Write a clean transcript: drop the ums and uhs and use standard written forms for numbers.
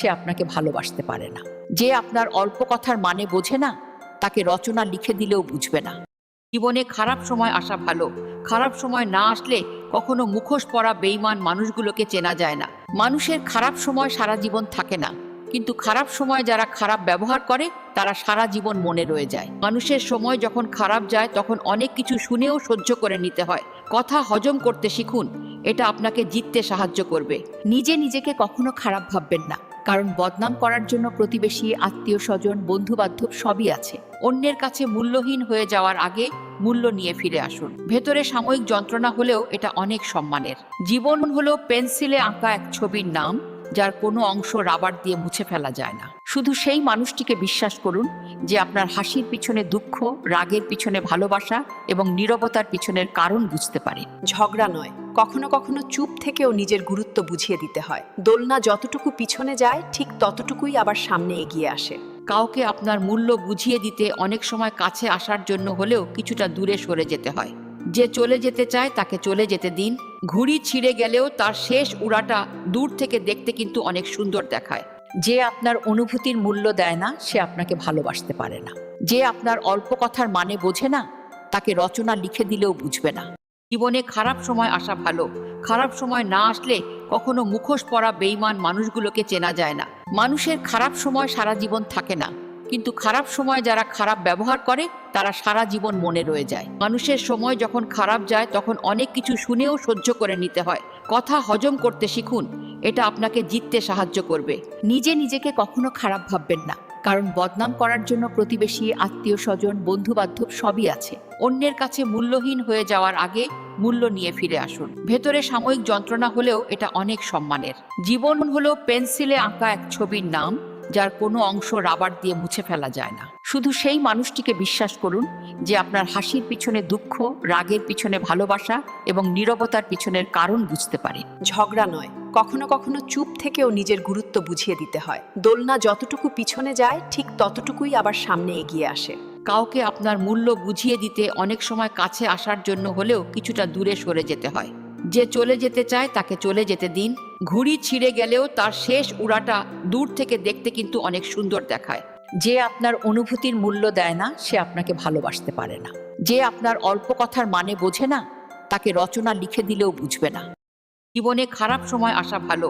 সে আপনাকে ভালোবাসতে পারে না। যে আপনার অল্প কথার মানে বোঝে না, তাকে রচনা লিখে দিলেও বুঝবে না। জীবনে খারাপ সময় আসা ভালো, খারাপ সময় না আসলে কখনো মুখোশ পরা বেঈমান মানুষগুলোকে চেনা যায় না। মানুষের খারাপ সময় সারা জীবন থাকে না, কিন্তু খারাপ সময় যারা খারাপ ব্যবহার করে তারা সারা জীবন মনে রয়ে যায়। মানুষের সময় যখন খারাপ যায় তখন অনেক কিছু শুনেও সহ্য করে নিতে হয়। কথা হজম করতে শিখুন, এটা আপনাকে জিততে সাহায্য করবে। নিজে নিজেকে কখনো খারাপ ভাববেন না, কারণ বদনাম করার জন্য প্রতিবেশী, আত্মীয় স্বজন, বন্ধু বান্ধব সবই আছে। অন্যের কাছে মূল্যহীন হয়ে যাওয়ার আগে মূল্য নিয়ে ফিরে আসুন। ভেতরে সাময়িক যন্ত্রণা হলেও এটা অনেক সম্মানের। জীবন হলো পেন্সিলে আঁকা এক ছবির নাম, যার কোনো অংশ রাবার দিয়ে মুছে ফেলা যায় না। শুধু সেই মানুষটিকে বিশ্বাস করুন যে আপনার হাসির পিছনে দুঃখ, রাগের পিছনে ভালোবাসা এবং নীরবতার পিছনের কারণ বুঝতে পারে। ঝগড়া নয়, কখনো কখনো চুপ থেকেও নিজের গুরুত্ব বুঝিয়ে দিতে হয়। দোলনা যতটুকু পিছনে যায় ঠিক ততটুকুই আবার সামনে এগিয়ে আসে। কাউকে আপনার মূল্য বুঝিয়ে দিতে অনেক সময় কাছে আসার জন্য হলেও কিছুটা দূরে সরে যেতে হয়। যে চলে যেতে চায় তাকে চলে যেতে দিন। ঘুড়ি ছিঁড়ে গেলেও তার শেষ উড়াটা দূর থেকে দেখতে কিন্তু অনেক সুন্দর দেখায়। যে আপনার অনুভূতির মূল্য দেয় না, সে আপনাকে ভালোবাসতে পারে না। যে আপনার অল্প কথার মানে বোঝে না, তাকে রচনা লিখে দিলেও বুঝবে না। জীবনে খারাপ সময় আসা ভালো, খারাপ সময় না আসলে কখনো মুখোশ পরা বেঈমান মানুষগুলোকে চেনা যায় না। মানুষের খারাপ সময় সারা জীবন থাকে না, কিন্তু খারাপ সময় যারা খারাপ ব্যবহার করে তারা সারা জীবন মনে রয়ে যায়। মানুষের সময় যখন খারাপ যায় তখন অনেক কিছু শুনেও সহ্য করে নিতে হয়। কথা হজম করতে শিখুন, এটা আপনাকে জিততে সাহায্য করবে। নিজে নিজেকে কখনো খারাপ ভাববেন না, কারণ বদনাম করার জন্য প্রতিবেশী, আত্মীয় স্বজন, বন্ধু বান্ধব সবই আছে। অন্যের কাছে মূল্যহীন হয়ে যাওয়ার আগে মূল্য নিয়ে ফিরে আসুন। ভেতরে সাময়িক যন্ত্রণা হলেও এটা অনেক সম্মানের। জীবন হলো পেন্সিলে আঁকা এক ছবির নাম, যার কোনো অংশ রাবার দিয়ে মুছে ফেলা যায় না। শুধু সেই মানুষটিকে বিশ্বাস করুন যে আপনার হাসির পিছনে দুঃখ, রাগের পিছনে ভালোবাসা এবং নীরবতার পিছনের কারণ বুঝতে পারে। ঝগড়া নয়, কখনো কখনো চুপ থেকেও নিজের গুরুত্ব বুঝিয়ে দিতে হয়। দোলনা যতটুকু পিছনে যায় ঠিক ততটুকুই আবার সামনে এগিয়ে আসে। কাউকে আপনার মূল্য বুঝিয়ে দিতে অনেক সময় কাছে আসার জন্য হলেও কিছুটা দূরে সরে যেতে হয়। যে চলে যেতে চায় তাকে চলে যেতে দিন। ঘুড়ি ছিঁড়ে গেলেও তার শেষ উড়াটা দূর থেকে দেখতে কিন্তু অনেক সুন্দর দেখায়। যে আপনার অনুভূতির মূল্য দেয় না, সে আপনাকে ভালোবাসতে পারে না। যে আপনার অল্প কথার মানে বোঝে না, তাকে রচনা লিখে দিলেও বুঝবে না। জীবনে খারাপ সময় আসা ভালো,